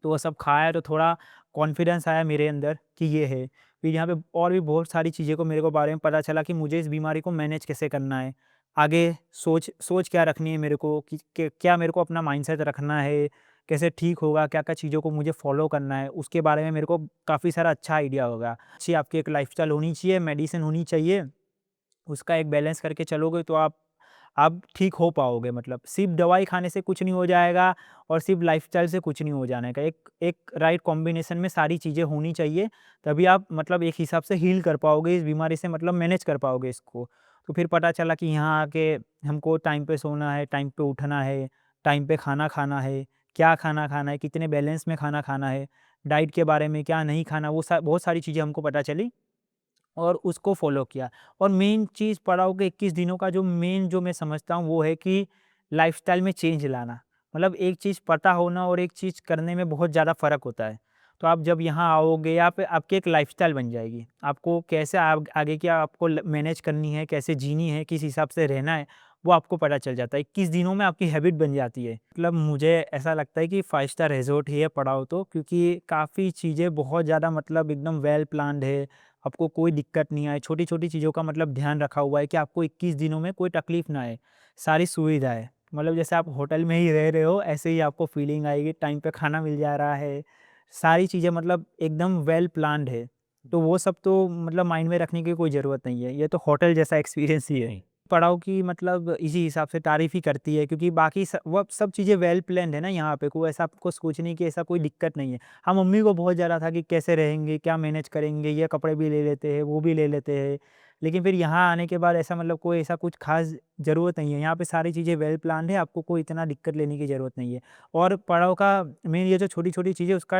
तो वो सब खाया तो थोड़ा कॉन्फिडेंस आया मेरे अंदर कि ये है। फिर यहाँ पे और भी बहुत सारी चीज़ें को मेरे को बारे में पता चला कि मुझे इस बीमारी को मैनेज कैसे करना है। आगे सोच सोच क्या रखनी है मेरे को, कि क्या मेरे को अपना माइंडसेट रखना है, कैसे ठीक होगा, क्या-क्या चीज़ों को मुझे फ़ॉलो करना है, उसके बारे में मेरे को काफ़ी सारा अच्छा आइडिया होगा। अच्छी आपकी एक लाइफ़स्टाइल होनी चाहिए, मेडिसिन होनी चाहिए, उसका एक बैलेंस करके चलोगे तो आप ठीक हो पाओगे। मतलब सिर्फ़ दवाई खाने से कुछ नहीं हो जाएगा और सिर्फ़ लाइफ़स्टाइल से कुछ नहीं हो जाने का। एक एक राइट कॉम्बिनेशन में सारी चीज़ें होनी चाहिए, तभी आप मतलब एक हिसाब से हील कर पाओगे इस बीमारी से, मतलब मैनेज कर पाओगे इसको। तो फिर पता चला कि यहाँ आके हमको टाइम पे सोना है, टाइम पे उठना है, टाइम पे खाना खाना है, क्या खाना खाना है, कितने बैलेंस में खाना खाना है, डाइट के बारे में क्या नहीं खाना, वो बहुत सारी चीज़ें हमको पता चली और उसको फ़ॉलो किया। और मेन चीज़ पड़ाव के 21 दिनों का जो मेन जो मैं समझता हूँ वो है कि लाइफ़स्टाइल में चेंज लाना। मतलब एक चीज़ पता होना और एक चीज़ करने में बहुत ज़्यादा फ़र्क होता है। तो आप जब यहाँ आओगे, यहाँ पे आपकी एक लाइफ़स्टाइल बन जाएगी। आपको कैसे आगे की आपको मैनेज करनी है, कैसे जीनी है, किस हिसाब से रहना है, वो आपको पता चल जाता है। 21 दिनों में आपकी हैबिट बन जाती है। मतलब मुझे ऐसा लगता है कि 5 स्टार रिज़ॉर्ट ही है पड़ाव तो, क्योंकि काफ़ी चीज़ें बहुत ज़्यादा मतलब एकदम वेल प्लान्ड है। आपको कोई दिक्कत नहीं आए, छोटी-छोटी चीज़ों का मतलब ध्यान रखा हुआ है कि आपको 21 दिनों में कोई तकलीफ़ ना आए। सारी सुविधा है, मतलब जैसे आप होटल में ही रह रहे हो, ऐसे ही आपको फ़ीलिंग आएगी, टाइम पे खाना मिल जा रहा है, सारी चीज़ें मतलब एकदम वेल प्लान्ड है। तो वो सब तो मतलब माइंड में रखने की कोई ज़रूरत नहीं है, ये तो होटल जैसा एक्सपीरियंस ही है। नहीं। पड़ाव की मतलब इसी हिसाब से तारीफ़ ही करती है, क्योंकि बाकी वो सब चीज़ें वेल प्लान्ड है ना यहाँ पे, कोई ऐसा आपको सोचने की ऐसा कोई दिक्कत नहीं है। हाँ, मम्मी को बहुत ज़्यादा था कि कैसे रहेंगे, क्या मैनेज करेंगे, ये कपड़े भी ले लेते हैं, वो भी ले लेते हैं। लेकिन फिर यहाँ आने के बाद ऐसा मतलब कोई ऐसा कुछ ख़ास ज़रूरत नहीं है, यहाँ पे सारी चीज़ें वेल प्लान्ड है, आपको कोई इतना दिक्कत लेने की ज़रूरत नहीं है। और पड़ाव का मेन ये जो छोटी-छोटी चीज़ें उसका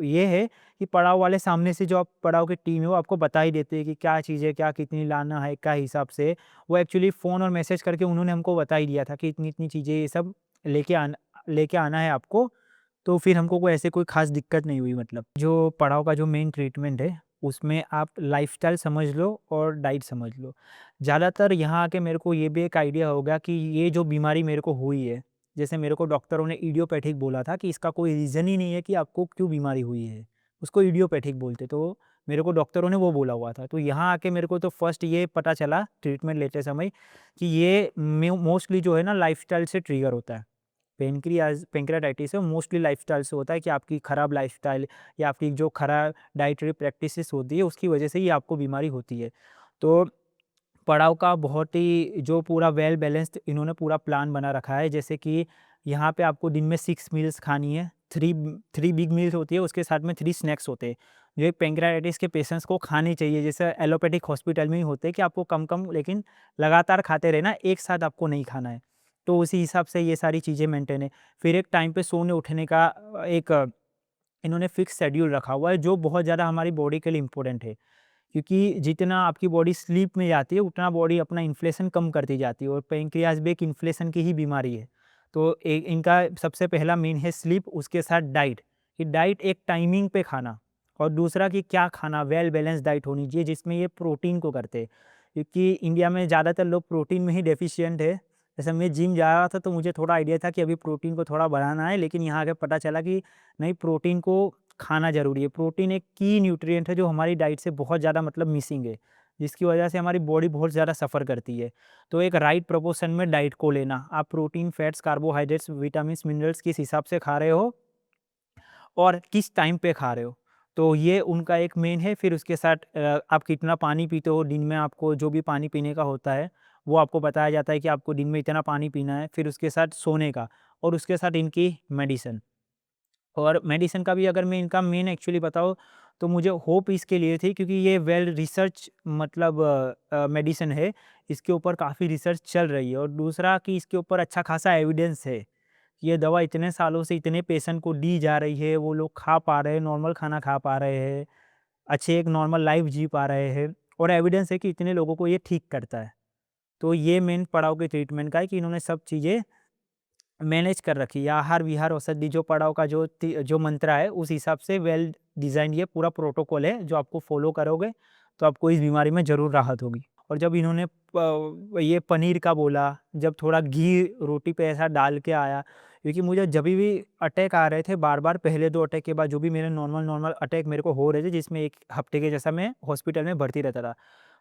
ये है कि पड़ाव वाले सामने से जो आप पड़ाव की टीम है वो आपको बता ही देते हैं कि क्या चीज़ें, क्या कितनी लाना है, क्या हिसाब से। वो एक्चुअली फ़ोन और मैसेज करके उन्होंने हमको बता ही दिया था कि इतनी-इतनी चीज़ें ये सब लेके आना है आपको, तो फिर हमको कोई ऐसे कोई ख़ास दिक्कत नहीं हुई मतलब। जो पड़ाव का जो मेन ट्रीटमेंट है, उसमें आप लाइफ़स्टाइल समझ लो और डाइट समझ लो। ज़्यादातर यहाँ आके मेरे को ये भी एक आइडिया हो गया कि ये जो बीमारी मेरे को हुई है, जैसे मेरे को डॉक्टरों ने इडियोपैथिक बोला था कि इसका कोई रीज़न ही नहीं है कि आपको क्यों बीमारी हुई है, उसको इडियोपैथिक बोलते, तो मेरे को डॉक्टरों ने वो बोला हुआ था। तो यहाँ आके मेरे को तो फर्स्ट ये पता चला ट्रीटमेंट लेते समय कि ये मोस्टली जो है ना लाइफ़स्टाइल से ट्रिगर होता है। पैंक्रियाटाइटिस है मोस्टली लाइफ़स्टाइल से होता है कि आपकी खराब लाइफ़स्टाइल या आपकी जो खराब डाइटरी प्रैक्टिसेस होती है उसकी वजह से ही आपको बीमारी होती है। तो पड़ाव का बहुत ही जो पूरा वेल बैलेंस्ड इन्होंने पूरा प्लान बना रखा है, जैसे कि यहाँ पे आपको दिन में 6 मील्स खानी है, 3 बिग मील्स होती है, उसके साथ में 3 स्नैक्स होते हैं। जो एक पैंक्रियाटाइटिस के पेशेंट्स को खानी चाहिए, जैसे एलोपैथिक हॉस्पिटल में ही होते हैं कि आपको कम-कम लेकिन लगातार खाते रहना, एक साथ आपको नहीं खाना है। तो उसी हिसाब से ये सारी चीज़ें मेंटेन है। फिर एक टाइम पे सोने-उठने का एक इन्होंने फिक्स शेड्यूल रखा हुआ है, जो बहुत ज़्यादा हमारी बॉडी के लिए इम्पोर्टेंट है। क्योंकि जितना आपकी बॉडी स्लीप में जाती है, उतना बॉडी अपना इन्फ्लेशन कम करती जाती है, और पैंक्रियाज़ भी एक इन्फ्लेशन की ही बीमारी है। तो इनका सबसे पहला मेन है स्लीप, उसके साथ डाइट, कि डाइट एक टाइमिंग पे खाना, और दूसरा कि क्या खाना, वेल बैलेंस डाइट होनी चाहिए जिसमें ये प्रोटीन को करते हैं। क्योंकि इंडिया में ज़्यादातर लोग प्रोटीन में ही डेफिशिएंट है। जैसे मैं जिम जा रहा था तो मुझे थोड़ा आइडिया था कि अभी प्रोटीन को थोड़ा बढ़ाना है, लेकिन यहाँ आके पता चला कि नहीं, प्रोटीन को खाना ज़रूरी है। प्रोटीन एक की न्यूट्रिएंट है जो हमारी डाइट से बहुत ज़्यादा मतलब मिसिंग है, जिसकी वजह से हमारी बॉडी बहुत ज़्यादा सफ़र करती है। तो एक राइट प्रोपोर्शन में डाइट को लेना, आप protein, fats, carbohydrates, vitamins, minerals किस हिसाब से खा रहे हो और किस टाइम पे खा रहे हो, तो ये उनका एक मेन है। फिर उसके साथ आप कितना पानी पीते हो, दिन में आपको जो भी पानी पीने का होता है, वो आपको बताया जाता है कि आपको दिन में इतना पानी पीना है। फिर उसके साथ सोने का, और उसके साथ इनकी मेडिसिन। और मेडिसिन का भी अगर मैं इनका मेन एक्चुअली बताऊँ, तो मुझे होप इसके लिए थी क्योंकि ये वेल रिसर्च मतलब मेडिसिन है। इसके ऊपर काफ़ी रिसर्च चल रही है, और दूसरा कि इसके ऊपर अच्छा खासा एविडेंस है। ये दवा इतने सालों से इतने पेशेंट को दी जा रही है, वो लोग खा पा रहे हैं, नॉर्मल खाना खा पा रहे हैं, अच्छे एक नॉर्मल लाइफ जी पा रहे हैं, और एविडेंस है कि इतने लोगों को ये ठीक करता है। तो ये मेन पड़ाव के ट्रीटमेंट का है कि इन्होंने सब चीज़ें मैनेज कर रखी है। आहार विहार औषधि जो पड़ाव का जो मंत्र है, उस हिसाब से वेल डिज़ाइन ये पूरा प्रोटोकॉल है, जो आपको फॉलो करोगे तो आपको इस बीमारी में ज़रूर राहत होगी। और जब इन्होंने ये पनीर का बोला, जब थोड़ा घी रोटी पे ऐसा डाल के आया, क्योंकि मुझे जभी भी अटैक आ रहे थे बार-बार, पहले 2 अटैक के बाद जो भी मेरे नॉर्मल अटैक मेरे को हो रहे थे, जिसमें 1 हफ्ते के जैसा मैं हॉस्पिटल में भर्ती रहता था।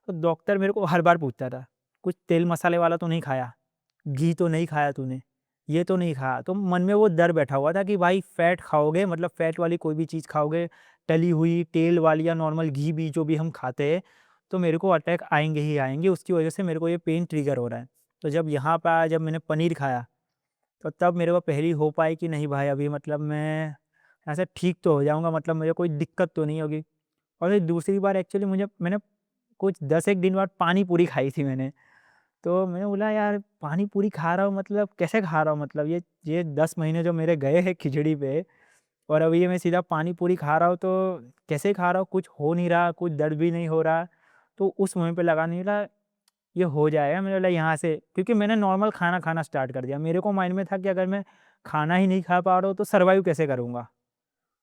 तो डॉक्टर मेरे को हर बार पूछता था, "कुछ तेल मसाले वाला तो नहीं खाया? घी तो नहीं खाया तूने? ये तो नहीं खाया?" तो मन में वो डर बैठा हुआ था कि भाई फैट खाओगे, मतलब फैट वाली कोई भी चीज़ खाओगे, तली हुई, तेल वाली या नॉर्मल घी भी जो भी हम खाते हैं, तो मेरे को अटैक आएँगे ही आएँगे, उसकी वजह से मेरे को ये पेन ट्रिगर हो रहा है। तो जब यहाँ पे आया, जब मैंने पनीर खाया, तो तब मेरे को पहली होप आई कि नहीं भाई, अभी मतलब मैं ऐसे ठीक तो हो जाऊँगा, मतलब मुझे कोई दिक्कत तो नहीं होगी। और फिर दूसरी बार एक्चुअली मैंने कुछ 10 एक दिन बाद पानी पूरी खाई थी मैंने। तो मैंने बोला यार, पानी पूरी खा रहा हूँ, मतलब कैसे खा रहा हूँ, मतलब ये 10 महीने जो मेरे गए हैं खिचड़ी पे, और अभी ये मैं सीधा पानी पूरी खा रहा हूँ, तो कैसे खा रहा हूँ, कुछ हो नहीं रहा, कुछ दर्द भी नहीं हो रहा। तो उस मोमेंट पे लगा, नहीं बोला ये हो जाएगा। मैंने बोला यहाँ से, क्योंकि मैंने नॉर्मल खाना खाना स्टार्ट कर दिया। मेरे को माइंड में था कि अगर मैं खाना ही नहीं खा पा रहा हूँ तो सर्वाइव कैसे करूँगा।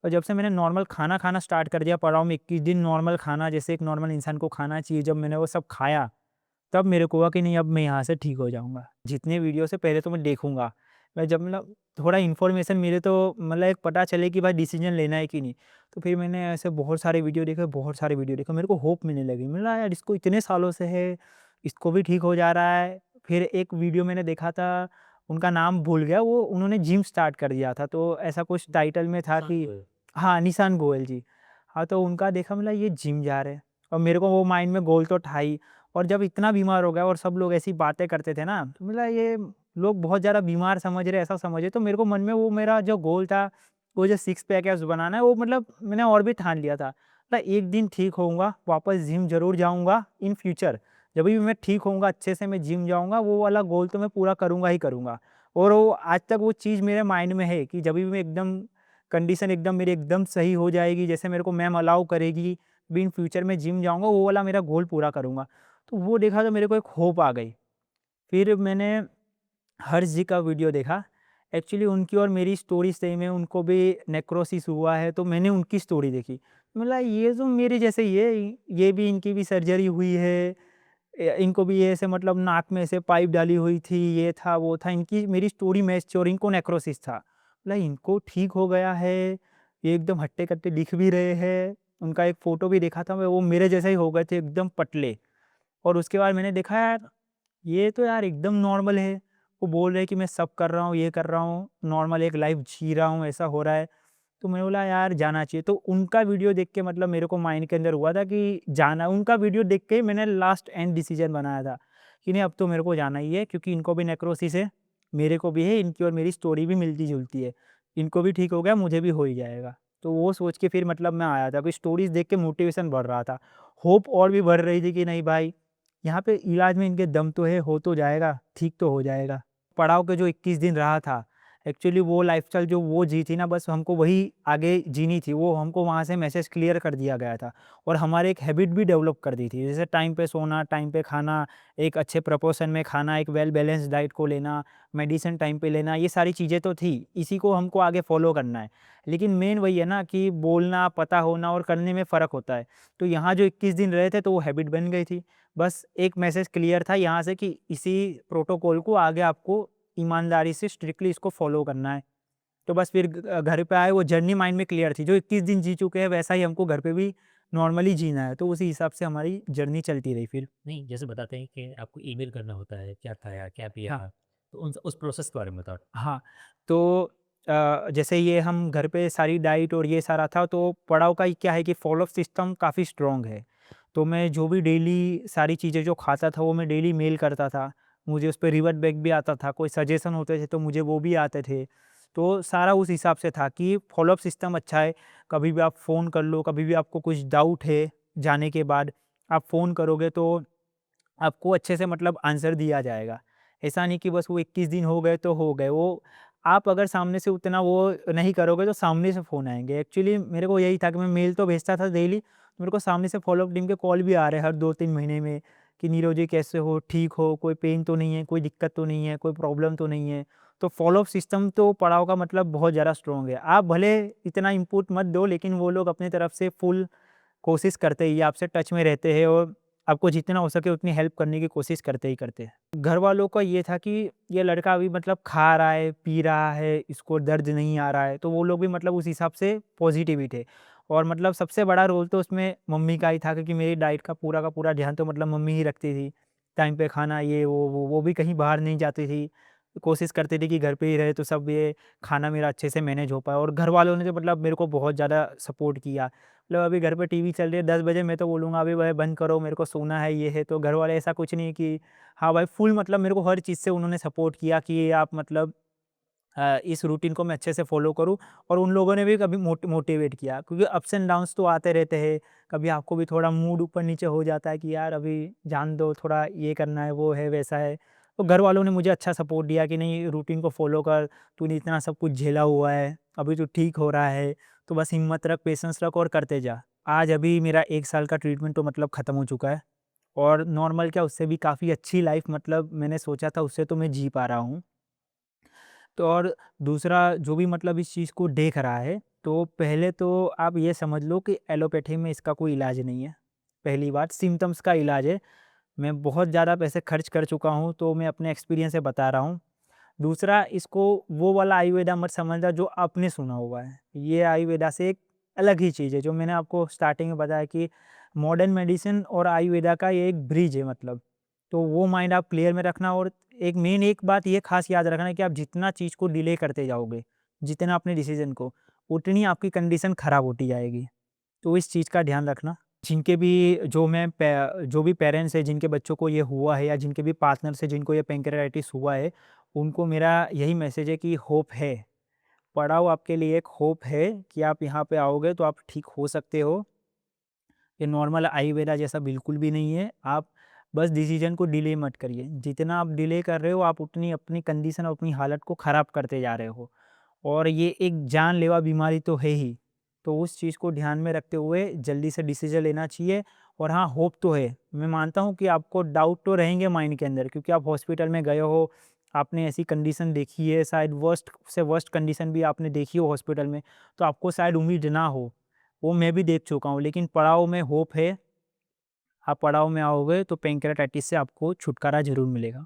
और जब से मैंने नॉर्मल खाना खाना स्टार्ट कर दिया, पड़ाव में 21 दिन नॉर्मल खाना जैसे एक नॉर्मल इंसान को खाना चाहिए, जब मैंने वो सब खाया, तब मेरे को हुआ कि नहीं, अब मैं यहाँ से ठीक हो जाऊँगा। जितने वीडियो से पहले तो मैं देखूँगा। मैं जब मतलब थोड़ा इन्फॉर्मेशन मिले तो मतलब एक पता चले कि भाई डिसीज़न लेना है कि नहीं। तो फिर मैंने ऐसे बहुत सारे वीडियो देखे, बहुत सारे वीडियो देखे, मेरे को होप मिलने लगी। मैंने बोला यार, इसको इतने सालों से है, इसको भी ठीक हो जा रहा है। फिर एक वीडियो मैंने देखा था, उनका नाम भूल गया, वो उन्होंने जिम स्टार्ट कर दिया था, तो ऐसा कुछ टाइटल में था नुकसान कि तो है। हाँ, निशान गोयल जी। हाँ, तो उनका देखा, मतलब ये जिम जा रहे हैं, और मेरे को वो माइंड में गोल तो था ही। और जब इतना बीमार हो गया और सब लोग ऐसी बातें करते थे ना, तो मतलब ये लोग बहुत ज़्यादा बीमार समझ रहे हैं, ऐसा समझ रहे, तो मेरे को मन में वो मेरा जो गोल था, वो जो सिक्स पैक एब्स बनाना है, वो मतलब मैंने और भी ठान लिया था। मतलब एक दिन ठीक होऊँगा, वापस जिम ज़रूर जाऊँगा इन फ्यूचर। जब भी मैं ठीक होऊँगा, अच्छे से मैं जिम जाऊँगा, वो वाला गोल तो मैं पूरा करूँगा ही करूँगा। और वो आज तक वो चीज़ मेरे माइंड में है कि जब भी मैं एकदम कंडीशन एकदम मेरी एकदम सही हो जाएगी, जैसे मेरे को मैम अलाउ करेगी, भी इन फ्यूचर में जिम जाऊँगा, वो वाला मेरा गोल पूरा करूँगा। तो वो देखा तो मेरे को एक होप आ गई। फिर मैंने हर्ष जी का वीडियो देखा। एक्चुअली उनकी और मेरी स्टोरी सेम है, उनको भी नेक्रोसिस हुआ है, तो मैंने उनकी स्टोरी देखी। बोला ये तो मेरे जैसे ही है, ये भी इनकी भी सर्जरी हुई है, इनको भी ऐसे मतलब नाक में ऐसे पाइप डाली हुई थी, ये था, वो था, इनकी मेरी स्टोरी मैच थी, और इनको नेक्रोसिस था। बोला इनको ठीक हो गया है, ये एकदम हट्टे-कट्टे दिख भी रहे हैं। उनका एक फ़ोटो भी देखा था मैं, वो मेरे जैसे ही हो गए थे, एकदम पतले। और उसके बाद मैंने देखा यार, ये तो यार एकदम नॉर्मल है। वो बोल रहे हैं कि मैं सब कर रहा हूँ, ये कर रहा हूँ, नॉर्मल एक लाइफ़ जी रहा हूँ, ऐसा हो रहा है। तो मैंने बोला यार जाना चाहिए। तो उनका वीडियो देख के मतलब मेरे को माइंड के अंदर हुआ था कि जाना, उनका वीडियो देख के ही मैंने लास्ट एंड डिसीज़न बनाया था कि नहीं, अब तो मेरे को जाना ही है, क्योंकि इनको भी नेक्रोसिस है, मेरे को भी है, इनकी और मेरी स्टोरी भी मिलती-जुलती है। इनको भी ठीक हो गया, मुझे भी हो ही जाएगा। तो वो सोच के फिर मतलब मैं आया था। अभी स्टोरीज़ देख के मोटिवेशन बढ़ रहा था। होप और भी बढ़ रही थी कि नहीं भाई, यहाँ पे इलाज में इनके दम तो है, हो तो जाएगा, ठीक तो हो जाएगा। पड़ाव के जो 21 दिन रहा था, एक्चुअली वो लाइफ़स्टाइल जो वो जी थी ना, बस हमको वही आगे जीनी थी। वो हमको वहाँ से मैसेज क्लियर कर दिया गया था और हमारे एक हैबिट भी डेवलप कर दी थी। जैसे टाइम पे सोना, टाइम पे खाना, एक अच्छे प्रोपोर्शन में खाना, एक वेल बैलेंस्ड डाइट को लेना, मेडिसिन टाइम पे लेना, ये सारी चीज़ें तो थी। इसी को हमको आगे फ़ॉलो करना है। लेकिन मेन वही है ना कि बोलना, पता होना और करने में फ़र्क होता है। तो यहाँ जो 21 दिन रहे थे तो वो हैबिट बन गई थी। बस एक मैसेज क्लियर था यहाँ से कि इसी प्रोटोकॉल को आगे आपको ईमानदारी से स्ट्रिक्टली इसको फ़ॉलो करना है। तो बस फिर घर पे आए, वो जर्नी माइंड में क्लियर थी। जो 21 दिन जी चुके हैं वैसा ही हमको घर पे भी नॉर्मली जीना है। तो उसी हिसाब से हमारी जर्नी चलती रही फिर। नहीं, जैसे बताते हैं कि आपको ईमेल करना होता है, क्या खाया, क्या पिया, हाँ। तो उन उस प्रोसेस के बारे में बताओ? हाँ, तो जैसे ये हम घर पे सारी डाइट और ये सारा था, तो पड़ाव का क्या है कि फ़ॉलो-अप सिस्टम काफ़ी स्ट्रॉन्ग है। तो मैं जो भी डेली सारी चीज़ें जो खाता था वो मैं डेली मेल करता था। मुझे उस पे रिवर्ट बैक भी आता था, कोई सजेशन होते थे तो मुझे वो भी आते थे। तो सारा उस हिसाब से था कि फ़ॉलो-अप सिस्टम अच्छा है, कभी भी आप फ़ोन कर लो, कभी भी आपको कुछ डाउट है जाने के बाद, आप फ़ोन करोगे तो आपको अच्छे से मतलब आंसर दिया जाएगा। ऐसा नहीं कि बस वो 21 दिन हो गए तो हो गए, वो आप अगर सामने से उतना वो नहीं करोगे तो सामने से फ़ोन आएँगे। एक्चुअली मेरे को यही था कि मैं मेल तो भेजता था डेली, तो मेरे को सामने से फ़ॉलो-अप टीम के कॉल भी आ रहे हैं हर 2-3 महीने में कि नीरज जी कैसे हो? ठीक हो? कोई पेन तो नहीं है? कोई दिक्कत तो नहीं है? कोई प्रॉब्लम तो नहीं है? तो फ़ॉलो-अप सिस्टम तो पड़ाव का मतलब बहुत ज़्यादा स्ट्रॉन्ग है। आप भले इतना इनपुट मत दो, लेकिन वो लोग अपनी तरफ से फुल कोशिश करते ही, आपसे टच में रहते हैं और आपको जितना हो सके उतनी हेल्प करने की कोशिश करते ही करते हैं। घर वालों का ये था कि ये लड़का अभी मतलब खा रहा है, पी रहा है, इसको दर्द नहीं आ रहा है, तो वो लोग भी मतलब उस हिसाब से पॉज़िटिव ही थे। और मतलब सबसे बड़ा रोल तो उसमें मम्मी का ही था, क्योंकि मेरी डाइट का पूरा ध्यान तो मतलब मम्मी ही रखती थी। टाइम पे खाना, ये वो भी कहीं बाहर नहीं जाती थी। कोशिश करती थी कि घर पे ही रहे तो सब ये खाना मेरा अच्छे से मैनेज हो पाए, और घर वालों ने तो मतलब मेरे को बहुत ज़्यादा सपोर्ट किया। मतलब अभी घर पे टीवी चल रही है 10 बजे, मैं तो बोलूँगा अभी भाई बंद करो, मेरे को सोना है, ये है। तो घर वाले ऐसा कुछ नहीं कि हाँ भाई, फुल मतलब मेरे को हर चीज़ से उन्होंने सपोर्ट किया कि आप मतलब इस रूटीन को मैं अच्छे से फ़ॉलो करूँ। और उन लोगों ने भी कभी मोटिवेट किया, क्योंकि अप्स एंड डाउन्स तो आते रहते हैं। कभी आपको भी थोड़ा मूड ऊपर-नीचे हो जाता है कि यार अभी जान दो, थोड़ा ये करना है, वो है, वैसा है। तो घर वालों ने मुझे अच्छा सपोर्ट दिया कि नहीं, रूटीन को फ़ॉलो कर, तूने इतना सब कुछ झेला हुआ है, अभी तो ठीक हो रहा है, तो बस हिम्मत रख, पेशेंस रख और करते जा। आज अभी मेरा 1 साल का ट्रीटमेंट तो मतलब ख़त्म हो चुका है, और नॉर्मल क्या, उससे भी काफ़ी अच्छी लाइफ़ मतलब मैंने सोचा था उससे तो मैं जी पा रहा हूँ। तो और दूसरा जो भी मतलब इस चीज़ को देख रहा है, तो पहले तो आप ये समझ लो कि एलोपैथी में इसका कोई इलाज नहीं है। पहली बात सिम्पटम्स का इलाज है। मैं बहुत ज़्यादा पैसे खर्च कर चुका हूँ, तो मैं अपने एक्सपीरियंस से बता रहा हूँ। दूसरा, इसको वो वाला आयुर्वेदा मत समझना जो आपने सुना हुआ है। ये आयुर्वेदा से एक अलग ही चीज़ है, जो मैंने आपको स्टार्टिंग में बताया कि मॉडर्न मेडिसिन और आयुर्वेदा का ये एक ब्रिज है मतलब। तो वो माइंड आप क्लियर में रखना, और एक बात ये ख़ास याद रखना कि आप जितना चीज़ को डिले करते जाओगे, जितना अपने डिसीज़न को, उतनी आपकी कंडीशन ख़राब होती जाएगी। तो इस चीज़ का ध्यान रखना। जिनके भी जो भी पेरेंट्स हैं जिनके बच्चों को ये हुआ है, या जिनके भी पार्टनर्स हैं जिनको ये पैंक्रियाटाइटिस हुआ है, उनको मेरा यही मैसेज है कि होप है। पड़ाव आपके लिए एक होप है कि आप यहाँ पे आओगे तो आप ठीक हो सकते हो। ये नॉर्मल आयुर्वेदा जैसा बिल्कुल भी नहीं है। आप बस डिसीज़न को डिले मत करिए। जितना आप डिले कर रहे हो, आप उतनी अपनी कंडीशन और अपनी हालत को ख़राब करते जा रहे हो। और ये एक जानलेवा बीमारी तो है ही। तो उस चीज़ को ध्यान में रखते हुए जल्दी से डिसीज़न लेना चाहिए। और हाँ, होप तो है। मैं मानता हूँ कि आपको डाउट तो रहेंगे माइंड के अंदर, क्योंकि आप हॉस्पिटल में गए हो, आपने ऐसी कंडीशन देखी है, शायद वर्स्ट से वर्स्ट कंडीशन भी आपने देखी हो हॉस्पिटल में, तो आपको शायद उम्मीद ना हो। वो मैं भी देख चुका हूँ, लेकिन पड़ाव में होप है। आप पड़ाव में आओगे तो पैंक्रियाटाइटिस से आपको छुटकारा ज़रूर मिलेगा।